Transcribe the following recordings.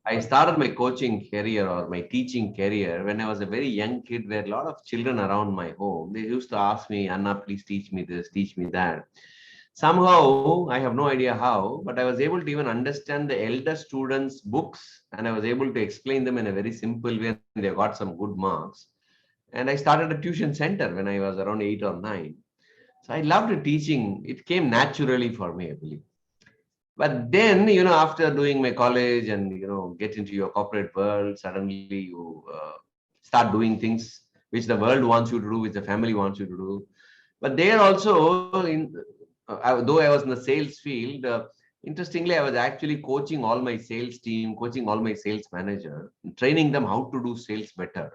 I started my coaching career or my teaching career when I was a very young kid, where a lot of children around my home, they used to ask me, Anna, please teach me this, teach me that. Somehow, I have no idea how, but I was able to even understand the elder students' books, and I was able to explain them in a very simple way, and they got some good marks. And I started a tuition center when I was around 8 or 9. So I loved teaching. It came naturally for me, I believe. But then, after doing my college and, get into your corporate world, suddenly you start doing things which the world wants you to do, which the family wants you to do. But there also, though I was in the sales field, interestingly, I was actually coaching all my sales team, coaching all my sales manager, training them how to do sales better.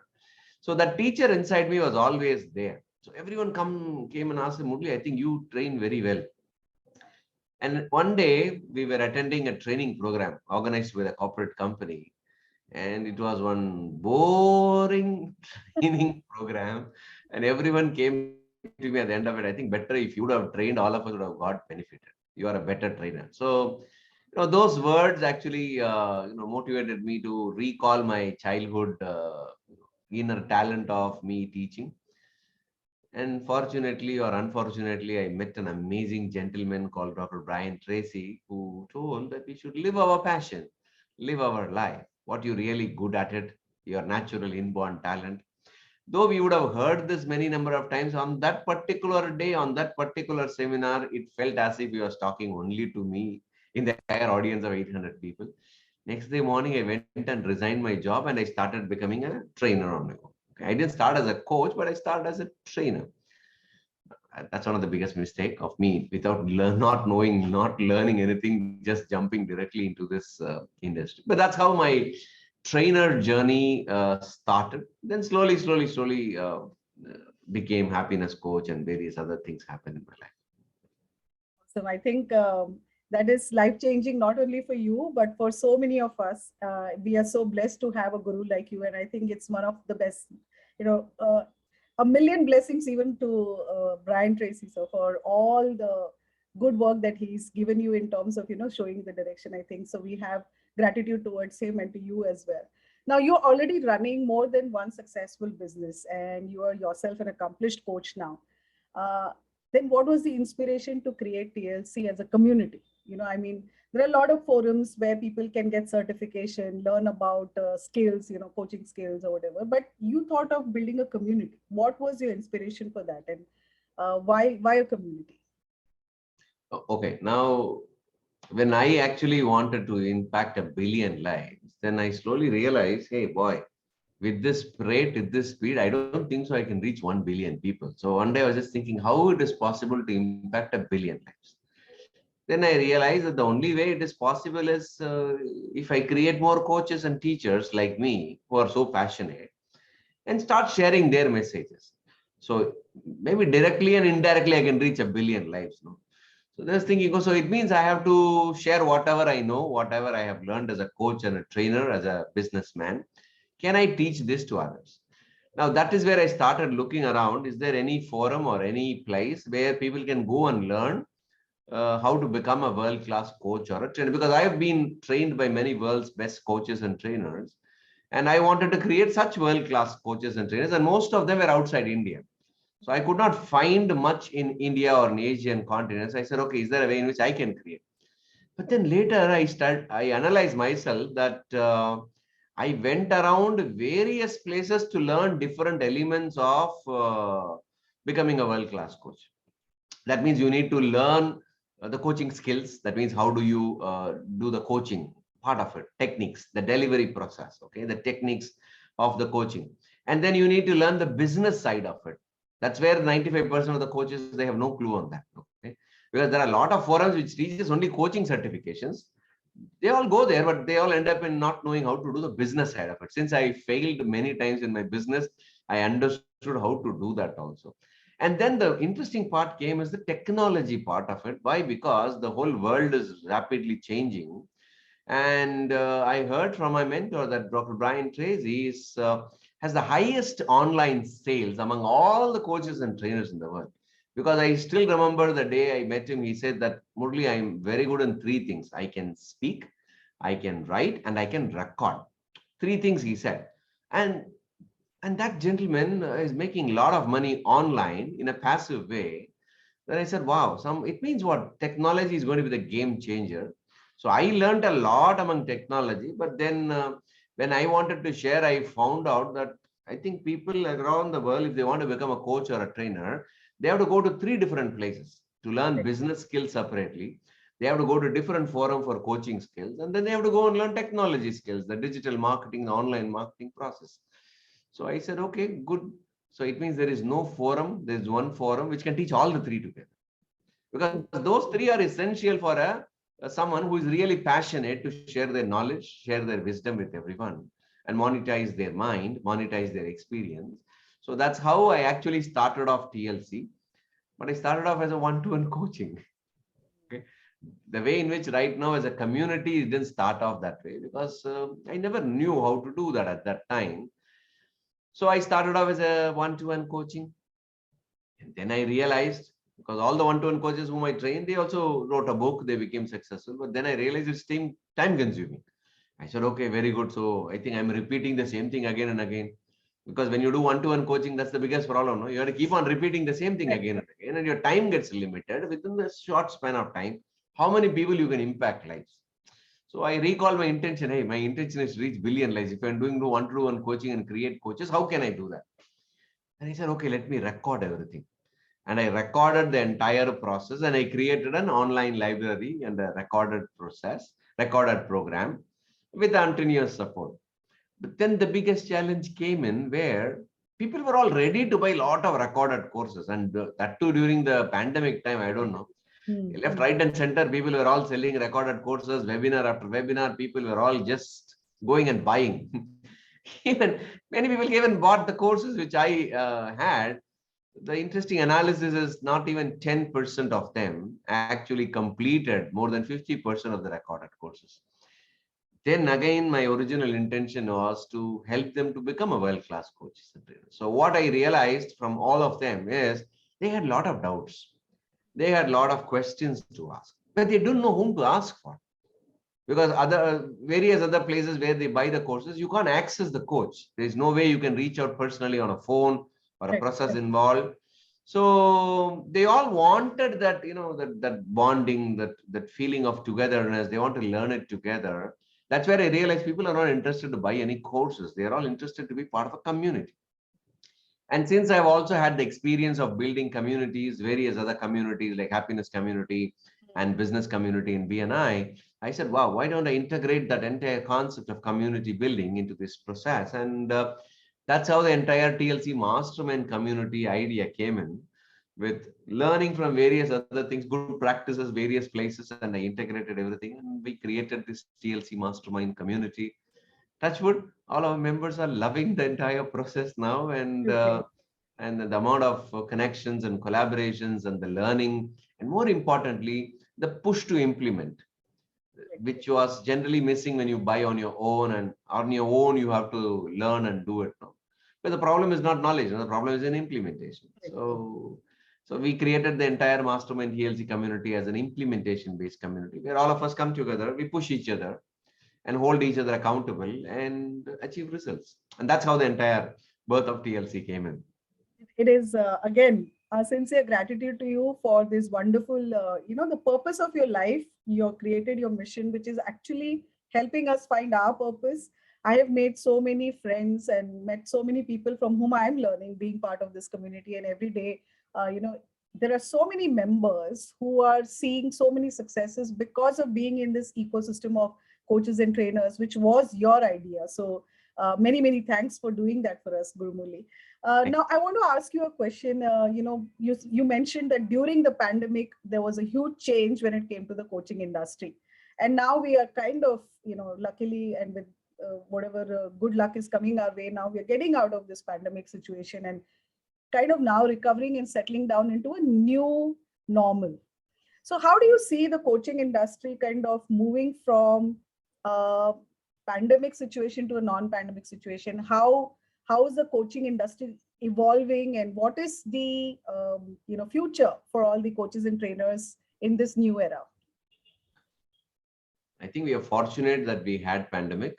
So that teacher inside me was always there. So everyone came and asked, Murali, I think you train very well. And one day we were attending a training program organized with a corporate company. And it was one boring training program. And everyone came to me at the end of it. I think better if you would have trained, all of us would have got benefited. You are a better trainer. So, those words actually, motivated me to recall my childhood inner talent of me teaching. And fortunately or unfortunately, I met an amazing gentleman called Dr. Brian Tracy, who told that we should live our passion, live our life, what you're really good at it, your natural inborn talent. Though we would have heard this many number of times, on that particular day, on that particular seminar, it felt as if he was talking only to me in the entire audience of 800 people. Next day morning, I went and resigned my job and I started becoming a trainer on my own. Okay, I didn't start as a coach, but I started as a trainer. That's one of the biggest mistake of me, without not knowing, not learning anything, just jumping directly into this industry. But that's how my trainer journey started. Then slowly became happiness coach, and various other things happened in my life. So I think that is life changing, not only for you, but for so many of us. We are so blessed to have a guru like you. And I think it's one of the best, a million blessings even to Brian Tracy. So for all the good work that he's given you in terms of, showing the direction, I think. So we have gratitude towards him and to you as well. Now you're already running more than one successful business and you are yourself an accomplished coach now. Uh, then what was the inspiration to create TLC as a community? I mean, there are a lot of forums where people can get certification, learn about skills, coaching skills or whatever. But you thought of building a community. What was your inspiration for that, and why a community? Okay, now when I actually wanted to impact a billion lives, then I slowly realized, hey boy, with this rate, with this speed, I don't think so I can reach 1 billion people. So one day I was just thinking how it is possible to impact a billion lives. Then I realized that the only way it is possible is if I create more coaches and teachers like me who are so passionate and start sharing their messages. So maybe directly and indirectly I can reach a billion lives. No? So there's thinking, so it means I have to share whatever I know, whatever I have learned as a coach and a trainer, as a businessman. Can I teach this to others? Now that is where I started looking around. Is there any forum or any place where people can go and learn how to become a world-class coach or a trainer? Because I have been trained by many world's best coaches and trainers, and I wanted to create such world-class coaches and trainers, and most of them were outside India. So I could not find much in India or in Asian continents. I said, okay, is there a way in which I can create? But then later I analyzed myself that I went around various places to learn different elements of becoming a world-class coach. That means you need to learn the coaching skills. That means how do you do the coaching part of it, techniques, the delivery process, okay, the techniques of the coaching. And then you need to learn the business side of it. That's where 95% of the coaches, they have no clue on that. Okay, because there are a lot of forums which teaches only coaching certifications. They all go there, but they all end up in not knowing how to do the business side of it. Since I failed many times in my business, I understood how to do that also. And then the interesting part came is the technology part of it. Why? Because the whole world is rapidly changing. And I heard from my mentor that Dr. Brian Tracy has the highest online sales among all the coaches and trainers in the world. Because I still remember the day I met him, he said that, Murali, I'm very good in three things. I can speak, I can write, and I can record. Three things he said. And and that gentleman is making a lot of money online in a passive way. Then I said, wow, it means what? Technology is going to be the game changer. So I learned a lot among technology, but then when I wanted to share, I found out that I think people around the world, if they want to become a coach or a trainer, they have to go to three different places to learn business skills separately. They have to go to different forum for coaching skills, and then they have to go and learn technology skills, the digital marketing, the online marketing process. So I said, okay, good. So it means there is no forum. There is one forum which can teach all the three together. Because those three are essential for someone who is really passionate to share their knowledge, share their wisdom with everyone, and monetize their mind, monetize their experience. So that's how I actually started off TLC. But I started off as a one-to-one coaching. Okay. The way in which right now as a community, it didn't start off that way because I never knew how to do that at that time. So I started off as a one-to-one coaching. And then I realized, because all the one-to-one coaches whom I trained, they also wrote a book, they became successful. But then I realized it's time consuming. I said, okay, very good. So I think I'm repeating the same thing again and again. Because when you do one-to-one coaching, that's the biggest problem. No? You have to keep on repeating the same thing again and again, and your time gets limited within the short span of time. How many people you can impact lives? So I recall my intention. Hey, my intention is to reach billion lives. If I'm doing one-to-one coaching and create coaches, how can I do that? And he said, okay, let me record everything. And I recorded the entire process, and I created an online library and a recorded program with Antonio's support. But then the biggest challenge came in where people were all ready to buy a lot of recorded courses. And that too during the pandemic time, I don't know. Left, right, and center, people were all selling recorded courses, webinar after webinar. People were all just going and buying. Even many people even bought the courses which I had. The interesting analysis is not even 10% of them actually completed more than 50% of the recorded courses. Then again, my original intention was to help them to become a world-class coach. So what I realized from all of them is they had a lot of doubts. They had a lot of questions to ask, but they don't know whom to ask for. Because various other places where they buy the courses, you can't access the coach. There's no way you can reach out personally on a phone or a process involved. So they all wanted that, that bonding, that feeling of togetherness. They want to learn it together. That's where I realized people are not interested to buy any courses. They're all interested to be part of a community. And since I've also had the experience of building communities, various other communities like happiness community and business community in BNI, I said, wow, why don't I integrate that entire concept of community building into this process? And that's how the entire TLC mastermind community idea came in, with learning from various other things, good practices, various places, and I integrated everything. And we created this TLC mastermind community. Touch wood, all our members are loving the entire process now, and the amount of connections and collaborations and the learning, and more importantly, the push to implement, which was generally missing when you buy on your own, and on your own you have to learn and do it now. But the problem is not knowledge, the problem is in implementation. So we created the entire mastermind TLC community as an implementation based community where all of us come together, we push each other and hold each other accountable and achieve results. And that's how the entire birth of TLC came in. It is, again, a sincere gratitude to you for this wonderful, the purpose of your life. You created your mission, which is actually helping us find our purpose. I have made so many friends and met so many people from whom I'm learning being part of this community. And every day, there are so many members who are seeing so many successes because of being in this ecosystem of coaches and trainers, which was your idea. So many, many thanks for doing that for us, Guru Murali. Now, I want to ask you a question. You mentioned that during the pandemic, there was a huge change when it came to the coaching industry. And now we are kind of, luckily, and with whatever good luck is coming our way, now we're getting out of this pandemic situation and kind of now recovering and settling down into a new normal. So how do you see the coaching industry kind of moving from a pandemic situation to a non-pandemic situation? How is the coaching industry evolving, and what is the future for all the coaches and trainers in this new era? I think we are fortunate that we had pandemic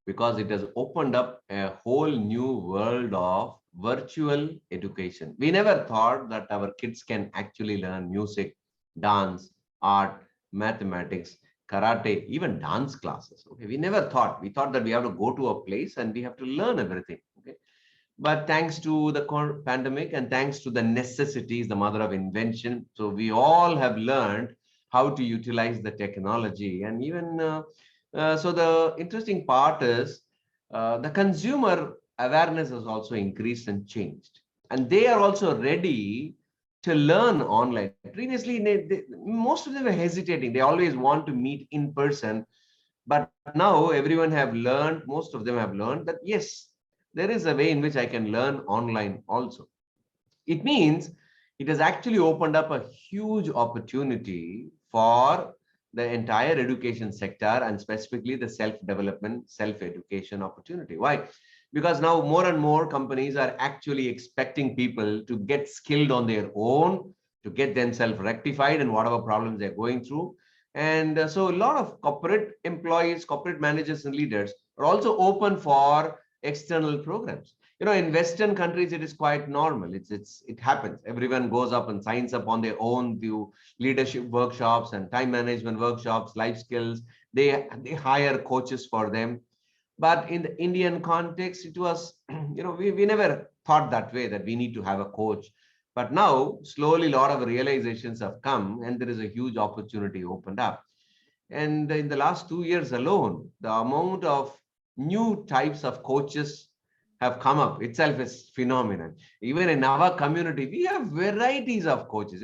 because it has opened up a whole new world of virtual education. We never thought that our kids can actually learn music, dance, art, mathematics, karate, even dance classes. Okay, we never thought. We thought that we have to go to a place and we have to learn everything. Okay, but thanks to the pandemic and thanks to the necessities, the mother of invention, so we all have learned how to utilize the technology. And even so the interesting part is the consumer awareness has also increased and changed, and they are also ready to learn online. Previously most of them were hesitating, they always want to meet in person, but now everyone have learned, most of them have learned that yes, there is a way in which I can learn online also. It means it has actually opened up a huge opportunity for the entire education sector, and specifically the self-development, self-education opportunity. Why? Because now more and more companies are actually expecting people to get skilled on their own, to get themselves rectified and whatever problems they're going through. And so a lot of corporate employees, corporate managers and leaders are also open for external programs. In Western countries, it is quite normal. It happens. Everyone goes up and signs up on their own to leadership workshops and time management workshops, life skills. They hire coaches for them. But in the Indian context, it was, we never thought that way, that we need to have a coach. But now, slowly, a lot of realizations have come, and there is a huge opportunity opened up. And in the last 2 years alone, the amount of new types of coaches have come up itself is phenomenal. Even in our community, we have varieties of coaches.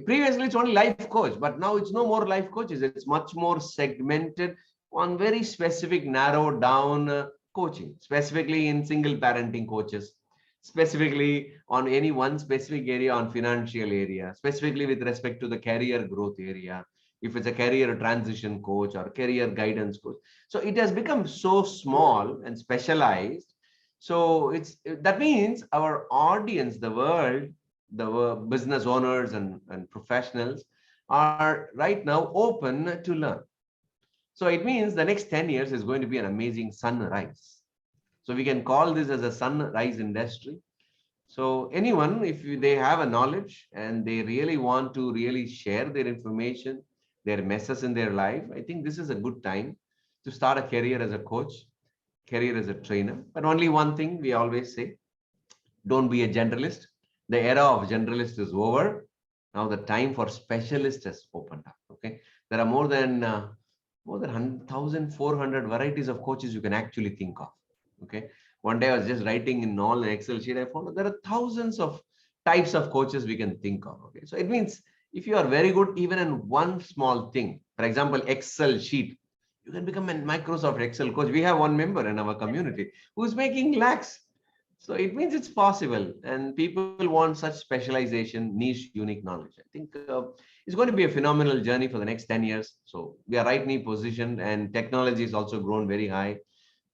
Previously it's only life coach, but now it's no more life coaches. It's much more segmented on very specific, narrowed down coaching, specifically in single parenting coaches, specifically on any one specific area, on financial area, specifically with respect to the career growth area, if it's a career transition coach or career guidance coach. So it has become so small and specialized. So that means our audience, the world, the business owners and professionals are right now open to learn. So it means the next 10 years is going to be an amazing sunrise. So we can call this as a sunrise industry. So anyone, if they have a knowledge and they really want to really share their information, their messes in their life, I think this is a good time to start a career as a coach, career as a trainer. But only one thing we always say, don't be a generalist. The era of generalist is over. Now the time for specialist has opened up. Okay, there are more than 1,400 varieties of coaches you can actually think of. Okay, one day I was just writing in all an Excel sheet. I found there are thousands of types of coaches we can think of. Okay, so it means if you are very good even in one small thing, for example, Excel sheet, you can become a Microsoft Excel coach. We have one member in our community who's making lakhs. So it means it's possible, and people want such specialization, niche, unique knowledge. I think it's going to be a phenomenal journey for the next 10 years. So we are rightly positioned, and technology has also grown very high.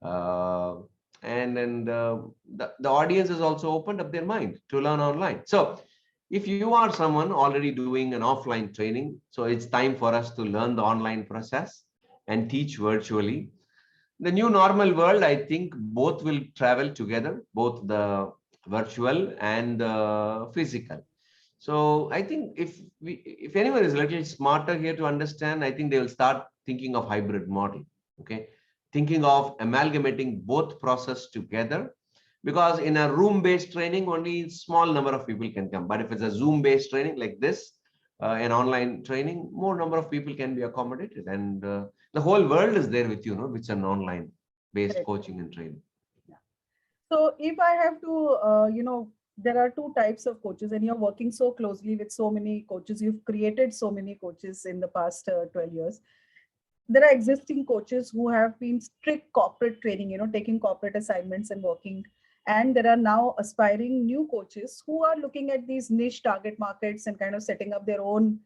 Uh, and the audience has also opened up their mind to learn online. So if you are someone already doing an offline training, so it's time for us to learn the online process and teach virtually. The new normal world, I think both will travel together, both the virtual and the physical. So I think if anyone is a little smarter here to understand, I think they will start thinking of hybrid model. Okay, thinking of amalgamating both process together, because in a room-based training, only small number of people can come. But if it's a Zoom-based training like this, an online training, more number of people can be accommodated, and the whole world is there with you, which is an online-based Correct. coaching and training. Yeah. So if I have to, there are two types of coaches, and you're working so closely with so many coaches. You've created so many coaches in the past 12 years. There are existing coaches who have been strict corporate training, taking corporate assignments and working. And there are now aspiring new coaches who are looking at these niche target markets and kind of setting up their own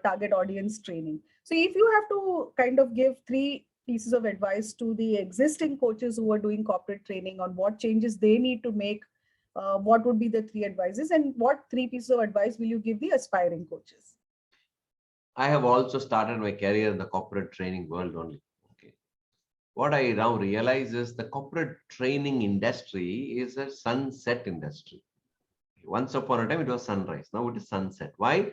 target audience training. So if you have to kind of give three pieces of advice to the existing coaches who are doing corporate training on what changes they need to make, what would be the three advices, and what three pieces of advice will you give the aspiring coaches? I have also started my career in the corporate training world only. Okay. What I now realize is the corporate training industry is a sunset industry. Once upon a time, it was sunrise. Now it is sunset. Why?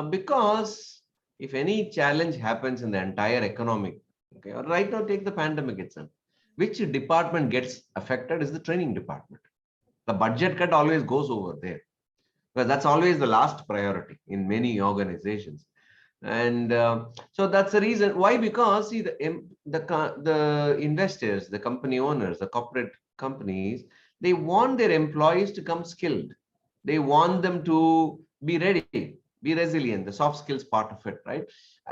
Because if any challenge happens in the entire economic, okay, or right now take the pandemic itself, which department gets affected is the training department. The budget cut always goes over there because that's always the last priority in many organizations. And so that's the reason why. Because see, the investors, the company owners, the corporate companies, they want their employees to come skilled. They want them to be ready, be resilient, the soft skills part of it, right?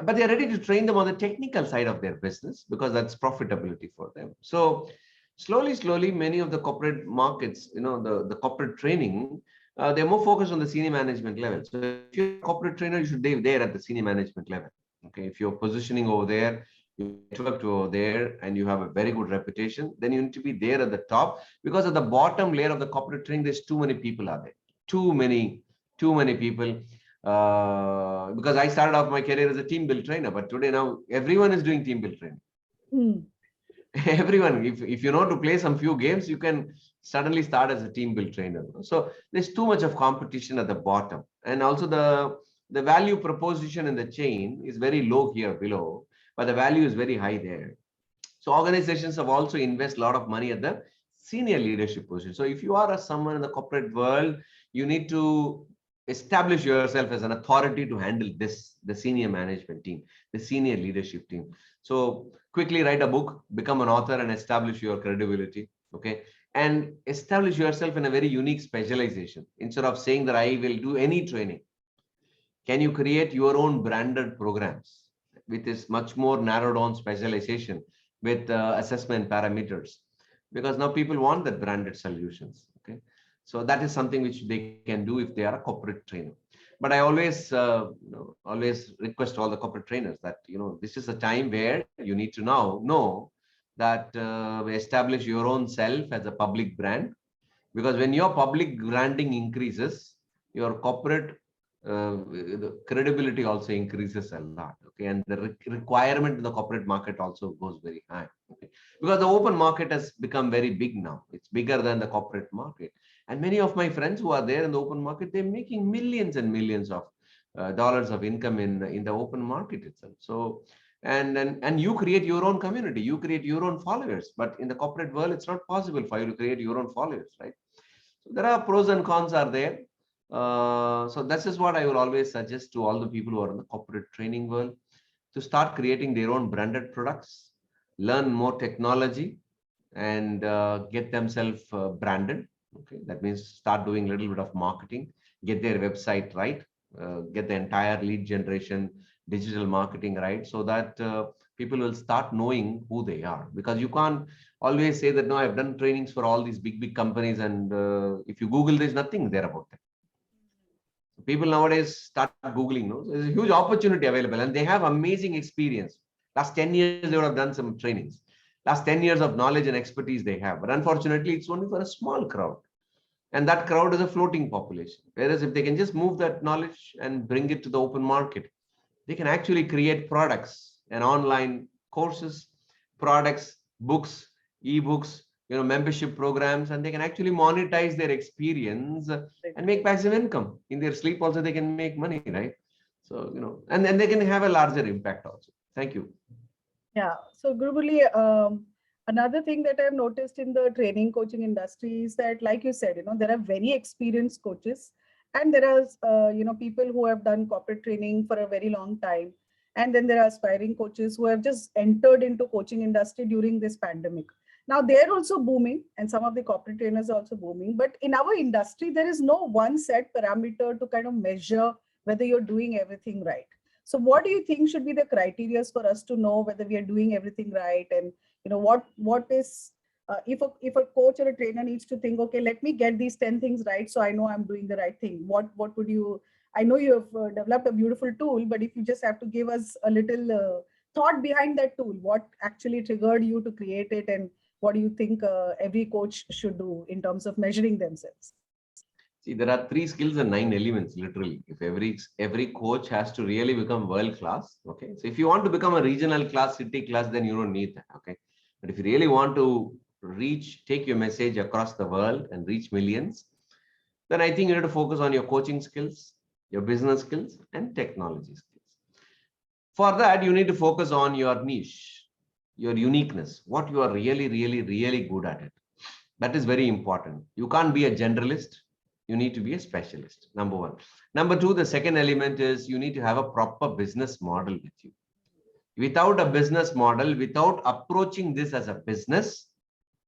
But they're ready to train them on the technical side of their business because that's profitability for them. So slowly, many of the corporate markets, the corporate training, they're more focused on the senior management level. So if you're a corporate trainer, you should be there at the senior management level. Okay, if you're positioning over there, you networked over there, and you have a very good reputation, then you need to be there at the top, because at the bottom layer of the corporate training, there's too many people out there. Too many people. Because I started off my career as a team build trainer, but today now everyone is doing team build training. Everyone, if you know to play some few games, you can suddenly start as a team build trainer. So there's too much of competition at the bottom, and also the value proposition in the chain is very low here below, but the value is very high there. So organizations have also invest a lot of money at the senior leadership position. So if you are someone in the corporate world, you need to establish yourself as an authority to handle this, the senior management team, the senior leadership team. So quickly write a book, become an author, and establish your credibility. Okay. And establish yourself in a very unique specialization. Instead of saying that I will do any training, can you create your own branded programs with this much more narrowed down specialization with assessment parameters? Because now people want that branded solutions. Okay. So that is something which they can do if they are a corporate trainer. But I always request all the corporate trainers that, this is a time where you need to now know that establish your own self as a public brand. Because when your public branding increases, your corporate the credibility also increases a lot. Okay. And the requirement in the corporate market also goes very high. Okay. Because the open market has become very big now. It's bigger than the corporate market. And many of my friends who are there in the open market, they're making millions and millions of dollars of income in the open market itself. So and you create your own community, you create your own followers. But in the corporate world, it's not possible for you to create your own followers, right? So there are pros and cons are there. So this is what I will always suggest to all the people who are in the corporate training world, to start creating their own branded products, learn more technology, and get themselves branded. Okay, that means start doing a little bit of marketing, get their website right, get the entire lead generation, digital marketing right, so that people will start knowing who they are. Because you can't always say that, no, I've done trainings for all these big companies, and if you Google, there's nothing there about them. People nowadays start Googling. No? So there's a huge opportunity available, and they have amazing experience. Last 10 years, they would have done some trainings. Last 10 years of knowledge and expertise they have. But unfortunately, it's only for a small crowd. And that crowd is a floating population. Whereas if they can just move that knowledge and bring it to the open market, they can actually create products and online courses, products, books, ebooks, membership programs, and they can actually monetize their experience and make passive income. In their sleep also, they can make money, right? So, and then they can have a larger impact also. Thank you. Yeah. So Gurumurali, another thing that I've noticed in the training coaching industry is that, like you said, there are very experienced coaches, and there are, people who have done corporate training for a very long time. And then there are aspiring coaches who have just entered into coaching industry during this pandemic. Now they're also booming, and some of the corporate trainers are also booming. But in our industry, there is no one set parameter to kind of measure whether you're doing everything right. So what do you think should be the criteria for us to know whether we are doing everything right? And what is if a coach or a trainer needs to think, okay, let me get these 10 things right, so I know I'm doing the right thing. What would you? I know you have developed a beautiful tool, but if you just have to give us a little thought behind that tool, what actually triggered you to create it, and what do you think every coach should do in terms of measuring themselves? See, there are 3 skills and 9 elements, literally. If every coach has to really become world class, okay. So if you want to become a regional class, city class, then you don't need that, okay. But if you really want to take your message across the world and reach millions, then I think you need to focus on your coaching skills, your business skills, and technology skills. For that, you need to focus on your niche, your uniqueness, what you are really, really, really good at it. That is very important. You can't be a generalist. You need to be a specialist, number one. Number two, the second element is you need to have a proper business model with you. Without a business model, without approaching this as a business,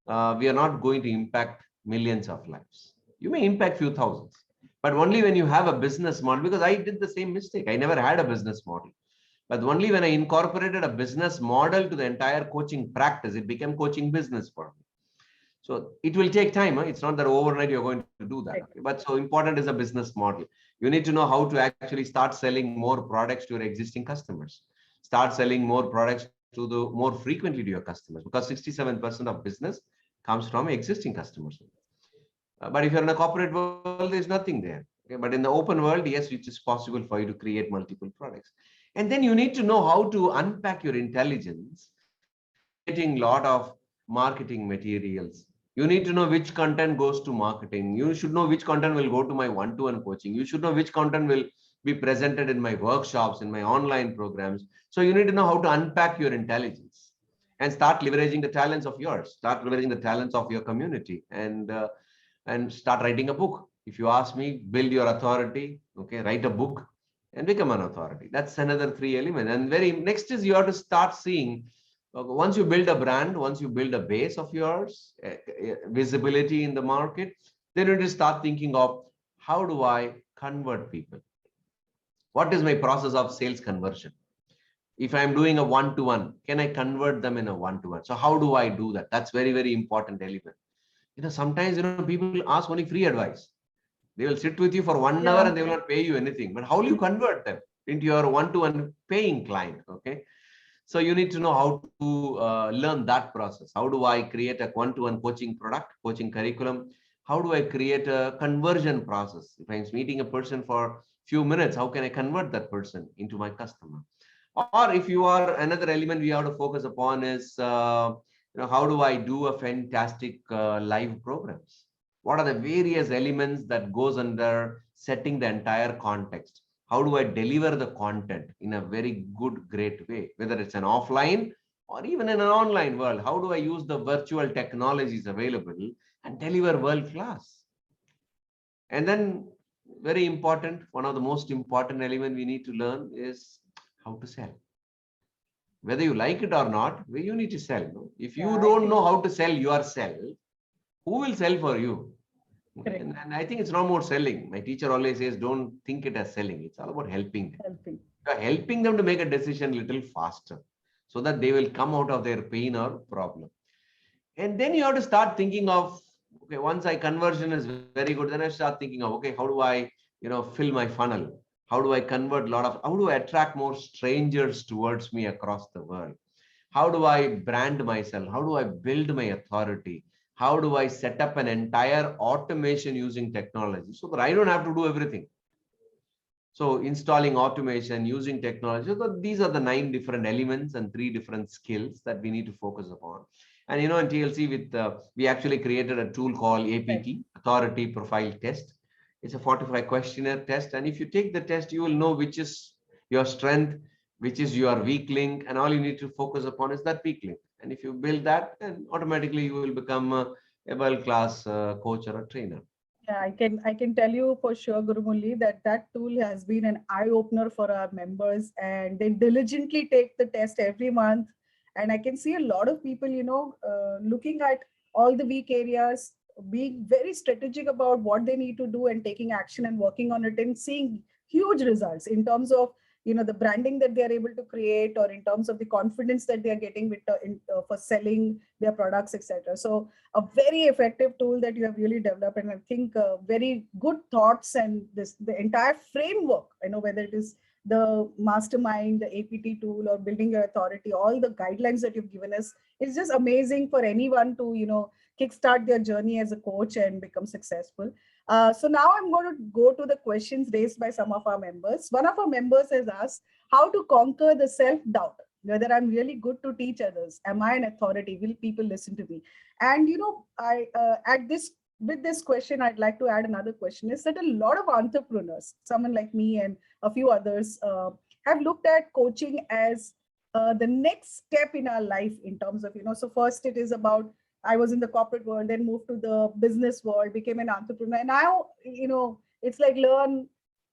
we are not going to impact millions of lives. You may impact few thousands, but only when you have a business model, because I did the same mistake. I never had a business model. But only when I incorporated a business model to the entire coaching practice, it became coaching business for me. So it will take time. It's not that overnight you're going to do that. Okay? But so important is a business model. You need to know how to actually start selling more products to your existing customers. Start selling more products to the more frequently to your customers, because 67% of business comes from existing customers. But if you're in a corporate world, there's nothing there. Okay? But in the open world, yes, it is possible for you to create multiple products. And then you need to know how to unpack your intelligence by creating a lot of marketing materials. You need to know which content goes to marketing. You should know which content will go to my one-to-one coaching. You should know which content will be presented in my workshops, in my online programs. So you need to know how to unpack your intelligence and start leveraging the talents of yours, start leveraging the talents of your community, and start writing a book. If you ask me, build your authority, okay, write a book and become an authority. That's another 3 elements. And very next is you have to start seeing, once you build a brand, once you build a base of yours, visibility in the market, then you need to start thinking of, how do I convert people? What is my process of sales conversion? If I'm doing a one-to-one, can I convert them in a one-to-one? So how do I do that? That's very, very important element. Sometimes, people ask only free advice. They will sit with you for 1 hour and they will not pay you anything. But how will you convert them into your one-to-one paying client? Okay. So you need to know how to learn that process. How do I create a one-to-one coaching product, coaching curriculum? How do I create a conversion process? If I'm meeting a person for few minutes, how can I convert that person into my customer? Or if you are, another element we have to focus upon is, how do I do a fantastic live programs? What are the various elements that goes under setting the entire context? How do I deliver the content in a very good, great way, whether it's an offline or even in an online world? How do I use the virtual technologies available and deliver world class? And then, very important, one of the most important element we need to learn is how to sell. Whether you like it or not, you need to sell. No? If you don't know how to sell yourself, who will sell for you? Okay. And I think it's not more selling. My teacher always says, don't think it as selling. It's all about helping them. You're helping them to make a decision a little faster so that they will come out of their pain or problem. And then you have to start thinking of, okay, once conversion is very good, then I start thinking of, okay, how do I, fill my funnel? How do I convert how do I attract more strangers towards me across the world? How do I brand myself? How do I build my authority? How do I set up an entire automation using technology so that I don't have to do everything? So installing automation, using technology. So these are the 9 different elements and 3 different skills that we need to focus upon. And in TLC, we actually created a tool called APT, Authority Profile Test. It's a 45 questionnaire test. And if you take the test, you will know which is your strength, which is your weak link, and all you need to focus upon is that weak link. And if you build that, then automatically you will become a world-class coach or a trainer. Yeah, I can tell you for sure, Guru Murali, that tool has been an eye opener for our members, and they diligently take the test every month. And I can see a lot of people, looking at all the weak areas, being very strategic about what they need to do and taking action and working on it and seeing huge results in terms of the branding that they are able to create, or in terms of the confidence that they are getting with for selling their products, etc. So a very effective tool that you have really developed, and I think very good thoughts, and the entire framework, whether it is the mastermind, the APT tool, or building your authority, all the guidelines that you've given us, it's just amazing for anyone to kickstart their journey as a coach and become successful. So now I'm going to go to the questions raised by some of our members. One of our members has asked how to conquer the self-doubt, whether I'm really good to teach others. Am I an authority? Will people listen to me? And I at this with this question, I'd like to add another question: is that a lot of entrepreneurs, someone like me and a few others, have looked at coaching as the next step in our life in terms of, so first it is about I was in the corporate world, then moved to the business world, became an entrepreneur. And now, it's like learn,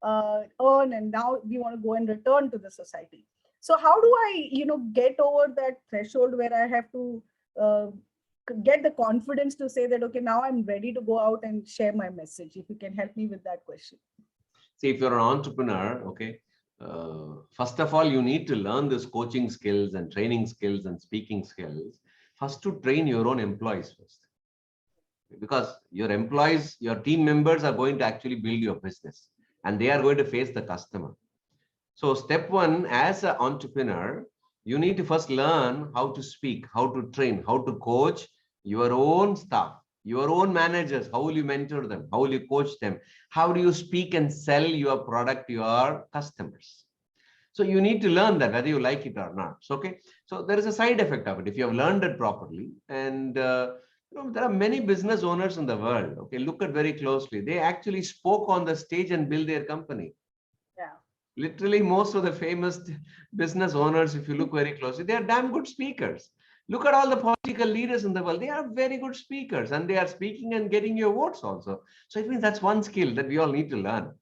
earn, and now we want to go and return to the society. So how do I, get over that threshold where I have to get the confidence to say that, okay, now I'm ready to go out and share my message? If you can help me with that question. See, if you're an entrepreneur, okay, first of all, you need to learn this coaching skills and training skills and speaking skills. First, to train your own employees first. Because your employees, your team members are going to actually build your business and they are going to face the customer. So step one, as an entrepreneur, you need to first learn how to speak, how to train, how to coach your own staff, your own managers. How will you mentor them? How will you coach them? How do you speak and sell your product to your customers? So you need to learn that whether you like it or not. So, okay. So there is a side effect of it if you have learned it properly. And there are many business owners in the world. Okay, look at very closely. They actually spoke on the stage and built their company. Yeah. Literally, most of the famous business owners, if you look very closely, they are damn good speakers. Look at all the political leaders in the world. They are very good speakers and they are speaking and getting your votes also. So it means that's one skill that we all need to learn.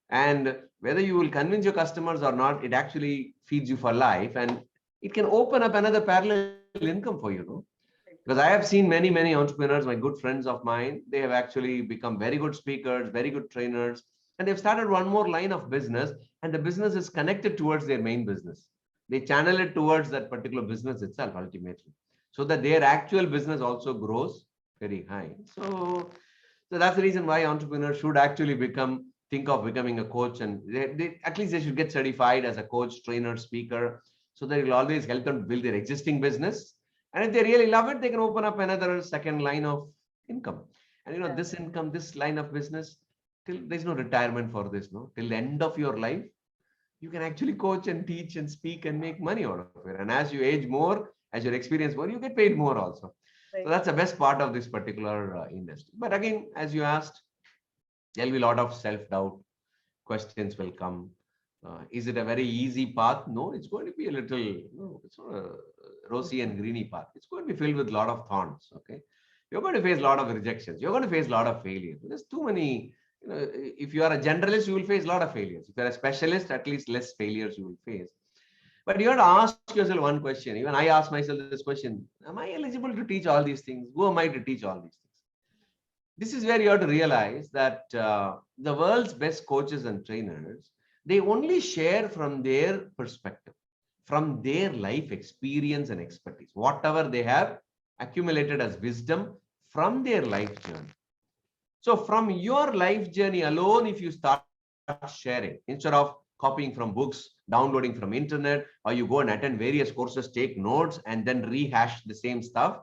And whether you will convince your customers or not, it actually feeds you for life and it can open up another parallel income for you. Because I have seen many, many entrepreneurs, my good friends of mine, they have actually become very good speakers, very good trainers, and they've started one more line of business, and the business is connected towards their main business. They channel it towards that particular business itself, ultimately, so that their actual business also grows very high. So that's the reason why entrepreneurs should actually think of becoming a coach, and at least they should get certified as a coach, trainer, speaker, so that it will always help them build their existing business. And if they really love it, they can open up another second line of income. And this income, this line of business, till there's no retirement for this, no? Till the end of your life, you can actually coach and teach and speak and make money out of it. And as you age more, as you experience more, you get paid more also. Right. So that's the best part of this particular industry. But again, as you asked, there'll be a lot of self-doubt. Questions will come. Is it a very easy path? No, it's going to be a little, no, it's not a rosy and greeny path. It's going to be filled with a lot of thorns. Okay. You're going to face a lot of rejections. You're going to face a lot of failures. There's too many, if you are a generalist, you will face a lot of failures. If you're a specialist, at least less failures you will face. But you have to ask yourself one question. Even I ask myself this question: am I eligible to teach all these things? Who am I to teach all these things? This is where you have to realize that the world's best coaches and trainers, they only share from their perspective, from their life experience and expertise, whatever they have accumulated as wisdom from their life journey. So from your life journey alone, if you start sharing, instead of copying from books, downloading from internet, or you go and attend various courses, take notes, and then rehash the same stuff,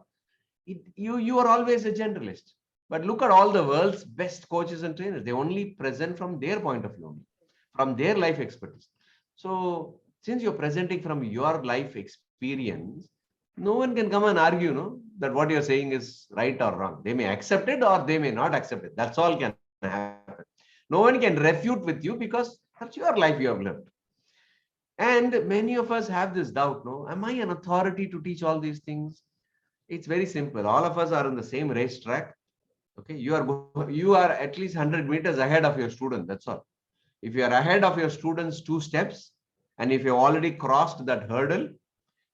you are always a generalist. But look at all the world's best coaches and trainers. They only present from their point of view, from their life expertise. So since you're presenting from your life experience, no one can come and argue, that what you're saying is right or wrong. They may accept it or they may not accept it. That's all can happen. No one can refute with you because that's your life you have lived. And many of us have this doubt, am I an authority to teach all these things? It's very simple. All of us are in the same racetrack. Okay, you are at least 100 meters ahead of your student. That's all. If you are ahead of your students 2 steps, and if you've already crossed that hurdle,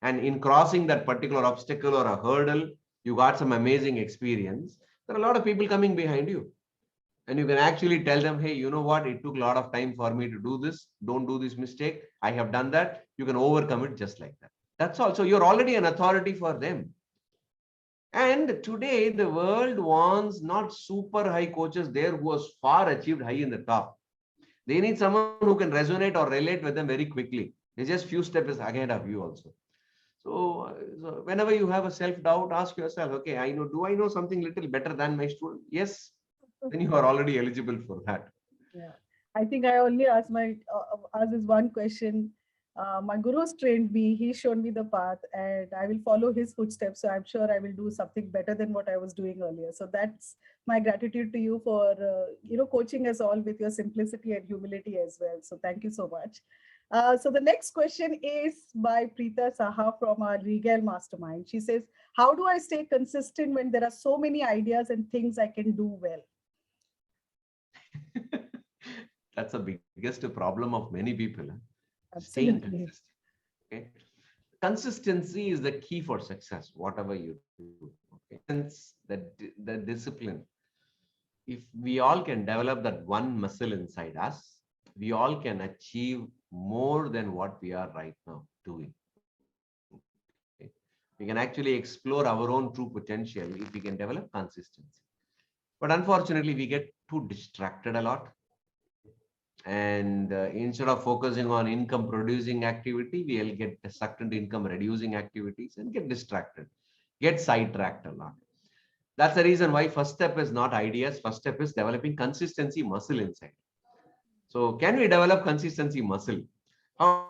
and in crossing that particular obstacle or a hurdle, you got some amazing experience, there are a lot of people coming behind you. And you can actually tell them, hey, you know what? It took a lot of time for me to do this. Don't do this mistake. I have done that. You can overcome it just like that. That's all. So you're already an authority for them. And today, the world wants not super high coaches there who has far achieved high in the top. They need someone who can resonate or relate with them very quickly. They're just few steps ahead of you also. So whenever you have a self-doubt, ask yourself, okay, do I know something little better than my student? Yes. then you are already eligible for that. Yeah, I think I only asked asked this one question. My guru has trained me. He showed me the path, and I will follow his footsteps. So I'm sure I will do something better than what I was doing earlier. So that's my gratitude to you for coaching us all with your simplicity and humility as well. So thank you so much. So the next question is by Preeta Saha from our Regal Mastermind. She says, "How do I stay consistent when there are so many ideas and things I can do well?" That's the biggest problem of many people. Staying Absolutely. consistent. Okay. Consistency is the key for success, whatever you do. Okay. Since the discipline, if we all can develop that one muscle inside us, we all can achieve more than what we are right now doing. Okay. We can actually explore our own true potential if we can develop consistency. But unfortunately, we get too distracted a lot. And instead of focusing on income producing activity, we'll get sucked into income reducing activities and get distracted, get sidetracked a lot. That's the reason why first step is not ideas. First step is developing consistency muscle inside. So can we develop consistency muscle? How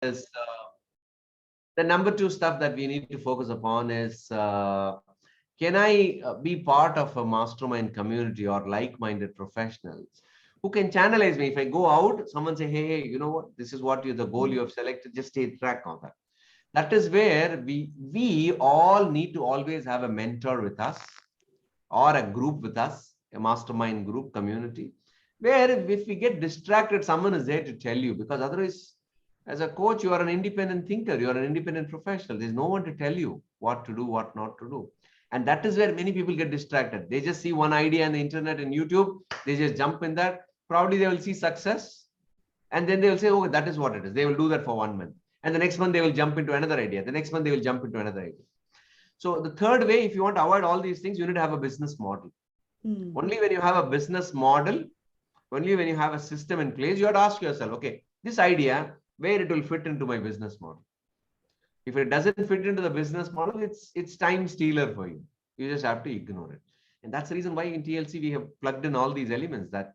is the number two stuff that we need to focus upon is can I be part of a mastermind community or like-minded professionals who can channelize me? If I go out, someone say, hey, you know what, this is what you the goal you have selected, just stay track on that. That is where we all need to always have a mentor with us or a group with us, a mastermind group community, where if we get distracted, someone is there to tell you, because otherwise, as a coach, you are an independent thinker, you are an independent professional. There's no one to tell you what to do, what not to do. And that is where many people get distracted. They just see one idea on the internet and YouTube, they just jump in that. Probably they will see success, and then they will say, oh, that is what it is. They will do that for 1 month. And the next month, they will jump into another idea. The next month, they will jump into another idea. So the third way, if you want to avoid all these things, you need to have a business model. Only when you have a business model, only when you have a system in place, you have to ask yourself, okay, this idea, where it will fit into my business model. If it doesn't fit into the business model, it's time stealer for you. You just have to ignore it. And that's the reason why in TLC we have plugged in all these elements that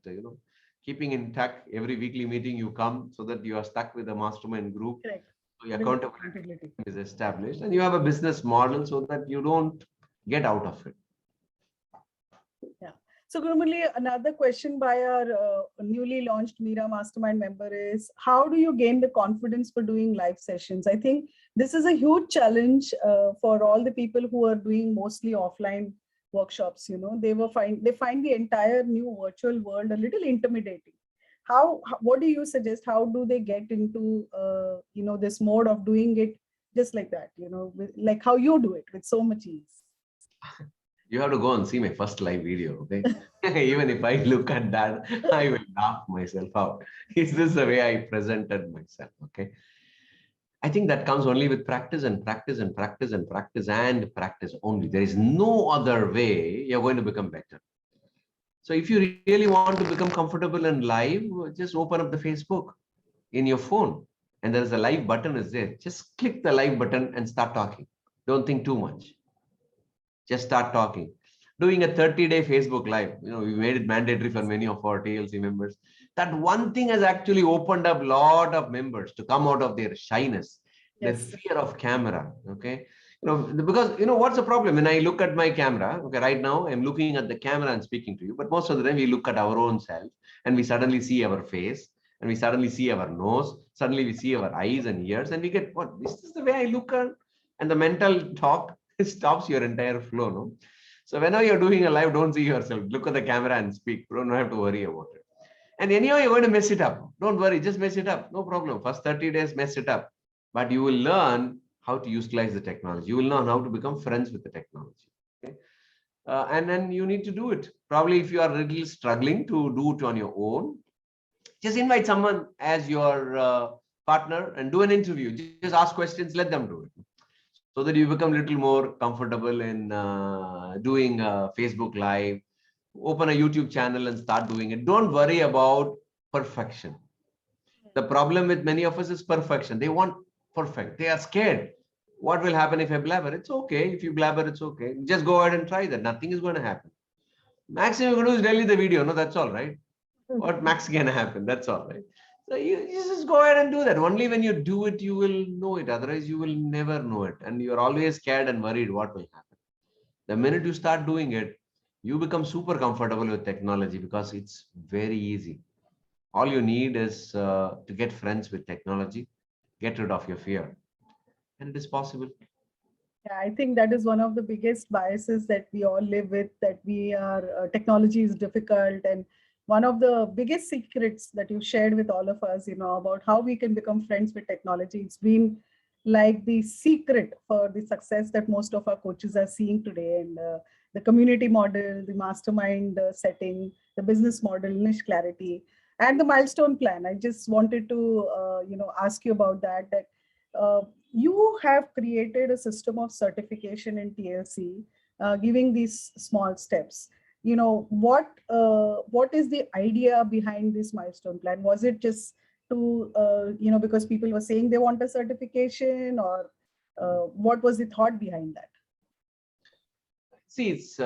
keeping intact. Every weekly meeting you come so that you are stuck with a mastermind group. Correct. So your accountability is established, and you have a business model so that you don't get out of it. Yeah. So, Gurumurli, another question by our newly launched Mira Mastermind member is, how do you gain the confidence for doing live sessions? I think this is a huge challenge for all the people who are doing mostly offline workshops. They find the entire new virtual world a little intimidating. What do you suggest? How do they get into this mode of doing it just like that? Like how you do it with so much ease. You have to go and see my first live video, okay? Even if I look at that, I will laugh myself out. Is this the way I presented myself? Okay. I think that comes only with practice and practice and practice and practice and practice only. There is no other way you're going to become better. So if you really want to become comfortable and live, just open up the Facebook in your phone. And there is a live button is there. Just click the live button and start talking. Don't think too much. Just start talking. Doing a 30-day Facebook live, we made it mandatory for many of our TLC members. That one thing has actually opened up a lot of members to come out of their shyness, their fear of camera. Okay. Because what's the problem? When I look at my camera, okay, right now I'm looking at the camera and speaking to you, but most of the time we look at our own self and we suddenly see our face and we suddenly see our nose, suddenly we see our eyes and ears, and we get, what, this is the way I look at, and the mental talk stops your entire flow. No? So whenever you're doing a live, don't see yourself. Look at the camera and speak. You don't have to worry about it. And anyhow, you're going to mess it up. Don't worry, just mess it up. No problem. First 30 days, mess it up. But you will learn how to utilize the technology. You will learn how to become friends with the technology. Okay? And then you need to do it. Probably if you are really struggling to do it on your own, just invite someone as your partner and do an interview. Just ask questions, let them do it. So that you become a little more comfortable in doing Facebook Live, open a YouTube channel and start doing it. Don't worry about perfection. The problem with many of us is perfection. They want perfect. They are scared. What will happen if I blabber? It's okay. If you blabber, it's okay. Just go ahead and try that. Nothing is going to happen. Maximum you're going to do is delete the video. No, that's all right. What max can happen? That's all right. So you just go ahead and do that. Only when you do it, you will know it. Otherwise, you will never know it. And you're always scared and worried what will happen. The minute you start doing it, you become super comfortable with technology because it's very easy. All you need is to get friends with technology, get rid of your fear, and it is possible. Yeah, I think that is one of the biggest biases that we all live with, that we are, technology is difficult. And one of the biggest secrets that you shared with all of us, about how we can become friends with technology, it's been like the secret for the success that most of our coaches are seeing today. And the community model, the mastermind setting, the business model, niche clarity, and the milestone plan. I just wanted to, ask you about that, uh, you have created a system of certification in TLC, giving these small steps. What is the idea behind this milestone plan? Was it just to, because people were saying they want a certification, or what was the thought behind that? See, it's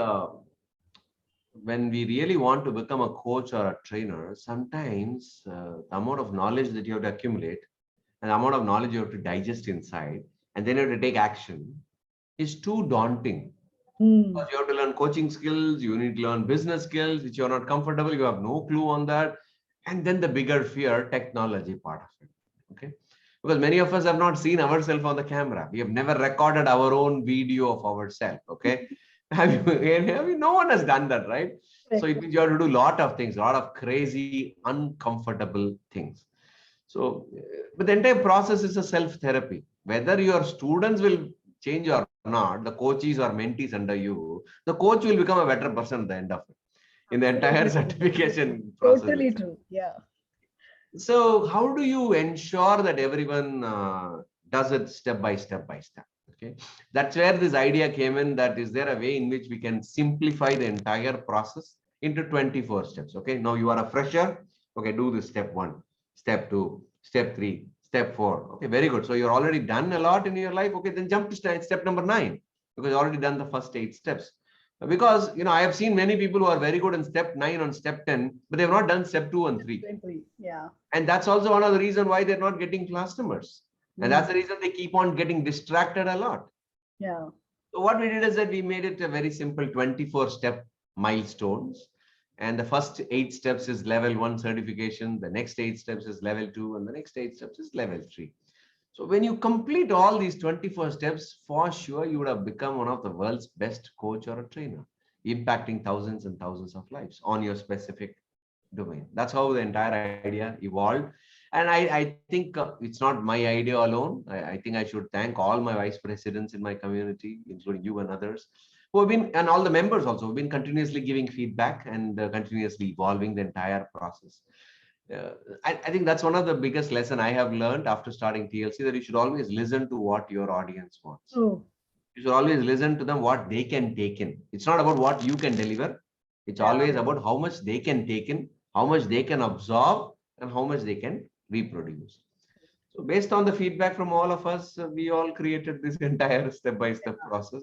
when we really want to become a coach or a trainer, sometimes the amount of knowledge that you have to accumulate and the amount of knowledge you have to digest inside, and then you have to take action is too daunting. Because you have to learn coaching skills, you need to learn business skills, which you're not comfortable, you have no clue on that. And then the bigger fear, technology part of it. Okay. Because many of us have not seen ourselves on the camera. We have never recorded our own video of ourselves. Okay. No one has done that, right? So it means you have to do a lot of things, a lot of crazy, uncomfortable things. So, but the entire process is a self-therapy. Whether your students will change or not, the coaches or mentees under you, the coach will become a better person at the end of it, in the entire certification process. Totally true. Yeah. So how do you ensure that everyone does it step by step by step? Okay, that's where this idea came in, that is there a way in which we can simplify the entire process into 24 steps? Okay, now you are a fresher. Okay, do this step 1, step 2, step 3, step 4. Okay, very good. So you're already done a lot in your life. Okay, then jump to step number 9, because you already done the first 8 steps. Because I have seen many people who are very good in step 9 on step 10, but they have not done step 2 and 3. Yeah. And that's also one of the reasons why they're not getting customers. And that's the reason they keep on getting distracted a lot. Yeah. So what we did is that we made it a very simple 24-step milestones. And the first 8 steps is level 1 certification. The next 8 steps is level 2. And the next 8 steps is level 3. So when you complete all these 24 steps, for sure, you would have become one of the world's best coach or a trainer, impacting thousands and thousands of lives on your specific domain. That's how the entire idea evolved. And I think it's not my idea alone. I think I should thank all my vice presidents in my community, including you and others, who have been, and all the members also, have been continuously giving feedback and continuously evolving the entire process. I think that's one of the biggest lesson I have learned after starting TLC, that you should always listen to what your audience wants. Oh. You should always listen to them, what they can take in. It's not about what you can deliver. It's always about how much they can take in, how much they can absorb, and how much they can reproduce. So based on the feedback from all of us, we all created this entire step-by-step process.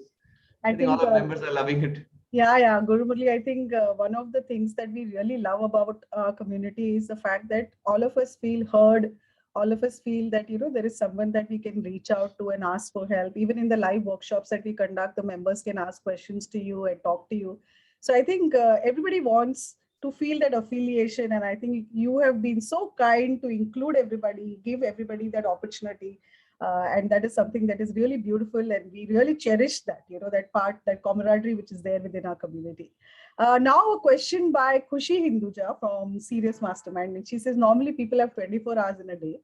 I think all our members are loving it. Yeah, Guru Murali, I think one of the things that we really love about our community is the fact that all of us feel heard. All of us feel that, there is someone that we can reach out to and ask for help. Even in the live workshops that we conduct, the members can ask questions to you and talk to you. So I think everybody wants to feel that affiliation. And I think you have been so kind to include everybody, give everybody that opportunity. And that is something that is really beautiful, and we really cherish that, that part, that camaraderie which is there within our community. Now a question by Khushi Hinduja from Serious Mastermind, and she says, normally people have 24 hours in a day,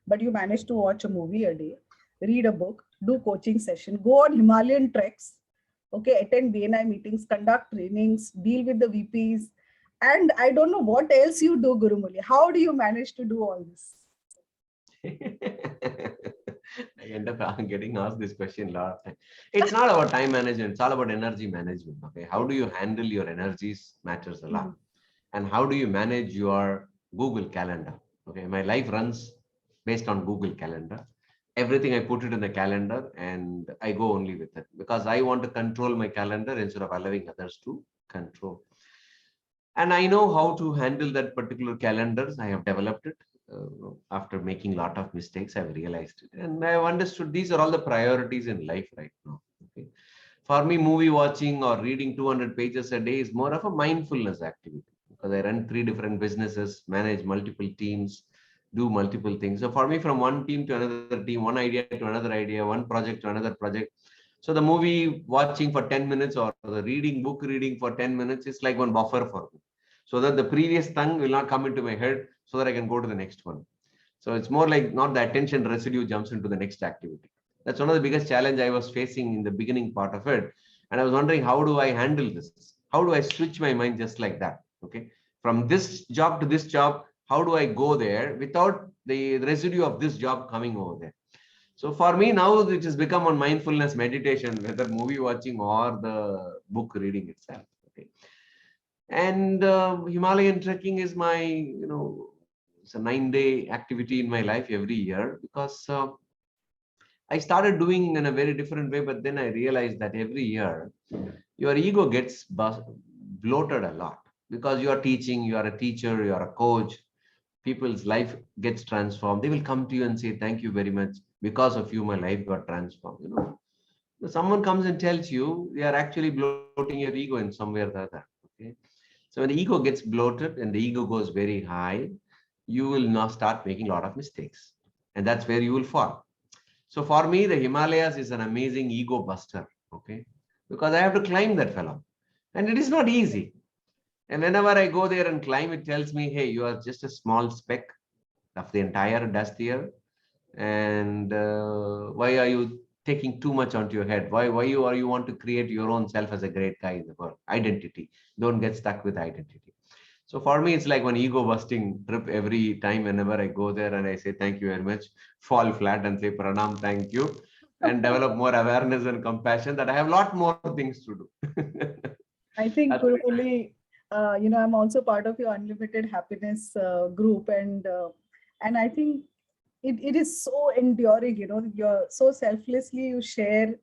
but you manage to watch a movie a day, read a book, do coaching session, go on Himalayan treks, okay, attend BNI meetings, conduct trainings, deal with the VPs, and I don't know what else you do, Guru Murali. How do you manage to do all this? I end up getting asked this question a lot of times. It's not about time management, it's all about energy management. Okay. How do you handle your energies matters a lot. Mhm. And how do you manage your Google Calendar? Okay. My life runs based on Google Calendar. Everything I put it in the calendar and I go only with it because I want to control my calendar instead of allowing others to control. And I know how to handle that particular calendars. I have developed it after making a lot of mistakes. I've realized it, and I've understood these are all the priorities in life right now. Okay, for me, movie watching or reading 200 pages a day is more of a mindfulness activity because I run 3 different businesses, manage multiple teams, do multiple things. So for me, from one team to another team, one idea to another idea, one project to another project. So the movie watching for 10 minutes or the book reading for 10 minutes is like one buffer for me. So that the previous thing will not come into my head so that I can go to the next one. So it's more like not the attention residue jumps into the next activity. That's one of the biggest challenge I was facing in the beginning part of it. And I was wondering, how do I handle this? How do I switch my mind just like that? Okay. From this job to this job, how do I go there without the residue of this job coming over there? So for me now, it has become on mindfulness meditation, whether movie watching or the book reading itself. Okay. And Himalayan trekking is my, it's a 9-day activity in my life every year because I started doing in a very different way. But then I realized that every year your ego gets bloated a lot because you are teaching, you are a teacher, you are a coach. People's life gets transformed. They will come to you and say, "Thank you very much. Because of you, my life got transformed." Someone comes and tells you, they are actually bloating your ego in some way or the other. Okay. So when the ego gets bloated and the ego goes very high, you will now start making a lot of mistakes. And that's where you will fall. So for me, the Himalayas is an amazing ego buster. Okay. Because I have to climb that fellow. And it is not easy. And whenever I go there and climb, it tells me, hey, you are just a small speck of the entire dust here. And why are you taking too much onto your head? Why you want to create your own self as a great guy in the world? Identity. Don't get stuck with identity. So for me, it's like one ego busting trip every time whenever I go there and I say thank you very much, fall flat and say pranam, thank you, and develop more awareness and compassion that I have a lot more things to do. I think That's Gurumuli, I'm also part of your Unlimited Happiness group, and I think it is so enduring. You're so selflessly you share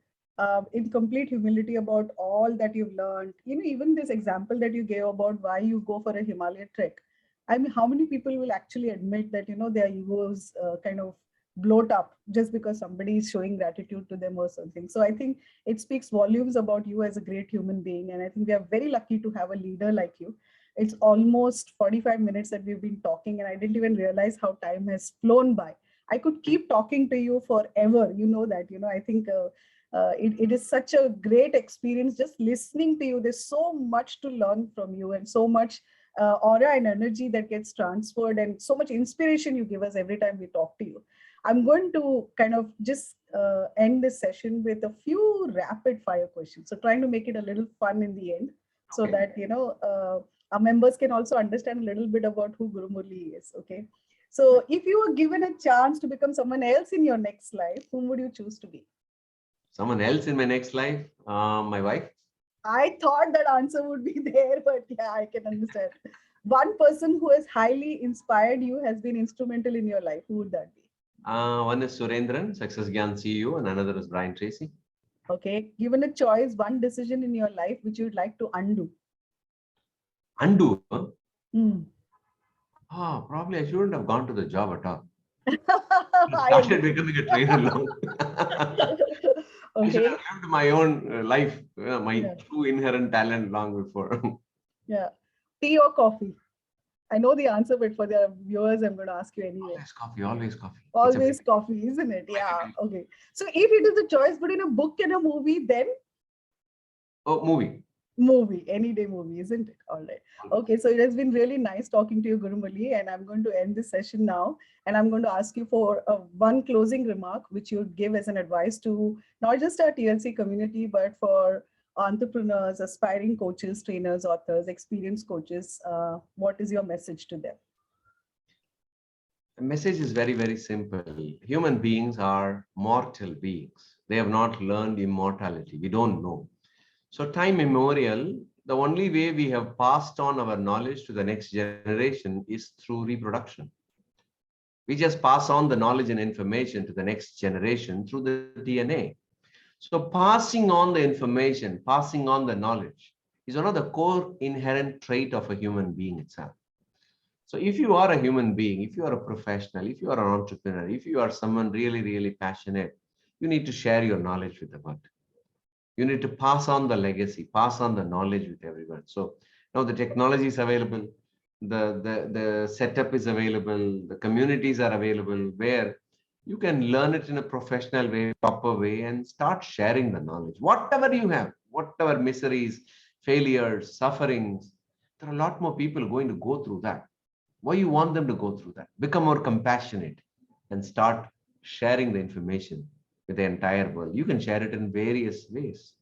in complete humility about all that you've learned. Even this example that you gave about why you go for a Himalaya trek. I mean, how many people will actually admit that their egos kind of bloat up just because somebody is showing gratitude to them or something? So I think it speaks volumes about you as a great human being. And I think we are very lucky to have a leader like you. It's almost 45 minutes that we've been talking, and I didn't even realize how time has flown by. I could keep talking to you forever. I think it is such a great experience just listening to you. There's so much to learn from you, and so much aura and energy that gets transferred, and so much inspiration you give us every time we talk to you. I'm going to kind of just end this session with a few rapid fire questions. So trying to make it a little fun in the end so okay. that, our members can also understand a little bit about who Guru Murali is. Okay. So if you were given a chance to become someone else in your next life, whom would you choose to be? Someone else in my next life, my wife. I thought that answer would be there, but yeah, I can understand. One person who has highly inspired you, has been instrumental in your life. Who would that be? One is Surendran, Success Gyan CEO, and another is Brian Tracy. Okay. Given a choice, one decision in your life which you'd like to undo. Undo. Hmm. Probably I shouldn't have gone to the job at all. I I started agree. becoming a trainer now. I should Okay. have lived my own life, my Yeah. true inherent talent long before. Yeah. Tea or coffee? I know the answer, but for the viewers, I'm going to ask you anyway. Always coffee, always coffee. It's a Always coffee, isn't it? Yeah. Okay. So if it is a choice between a book and a movie, then movie. movie, any day movie, isn't it? All right. Okay. So it has been really nice talking to you, Gurumali, and I'm going to end this session now. And I'm going to ask you for one closing remark, which you would give as an advice to not just our TLC community, but for entrepreneurs, aspiring coaches, trainers, authors, experienced coaches. What is your message to them? The message is very, very simple. Human beings are mortal beings. They have not learned immortality. We don't know. So, time immemorial, the only way we have passed on our knowledge to the next generation is through reproduction. We just pass on the knowledge and information to the next generation through the DNA. So, passing on the information, passing on the knowledge is one of the core inherent trait of a human being itself. So if you are a human being, if you are a professional, if you are an entrepreneur, if you are someone really, really passionate, you need to share your knowledge with the world. You need to pass on the legacy, pass on the knowledge with everyone. So now the technology is available, the setup is available, the communities are available where you can learn it in a professional way, proper way, and start sharing the knowledge. Whatever you have, whatever miseries, failures, sufferings, there are a lot more people going to go through that. Why you want them to go through that? Become more compassionate and start sharing the information with the entire world. You can share it in various ways,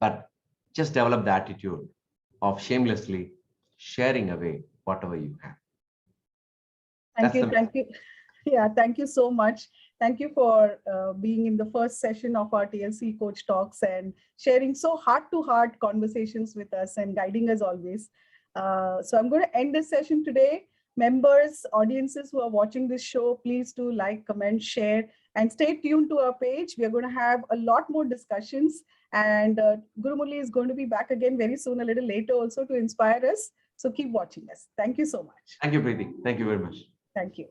but just develop the attitude of shamelessly sharing away whatever you have. Thank That's you. the Thank you. Yeah, thank you so much. Thank you for being in the first session of our TLC Coach Talks and sharing so heart-to-heart conversations with us and guiding us always. So I'm going to end this session today. Members, audiences who are watching this show, please do like, comment, share, and stay tuned to our page. We are going to have a lot more discussions, and Guru Murali is going to be back again very soon, a little later also, to inspire us. So keep watching us. Thank you so much. Thank you, Preeti. Thank you very much. Thank you.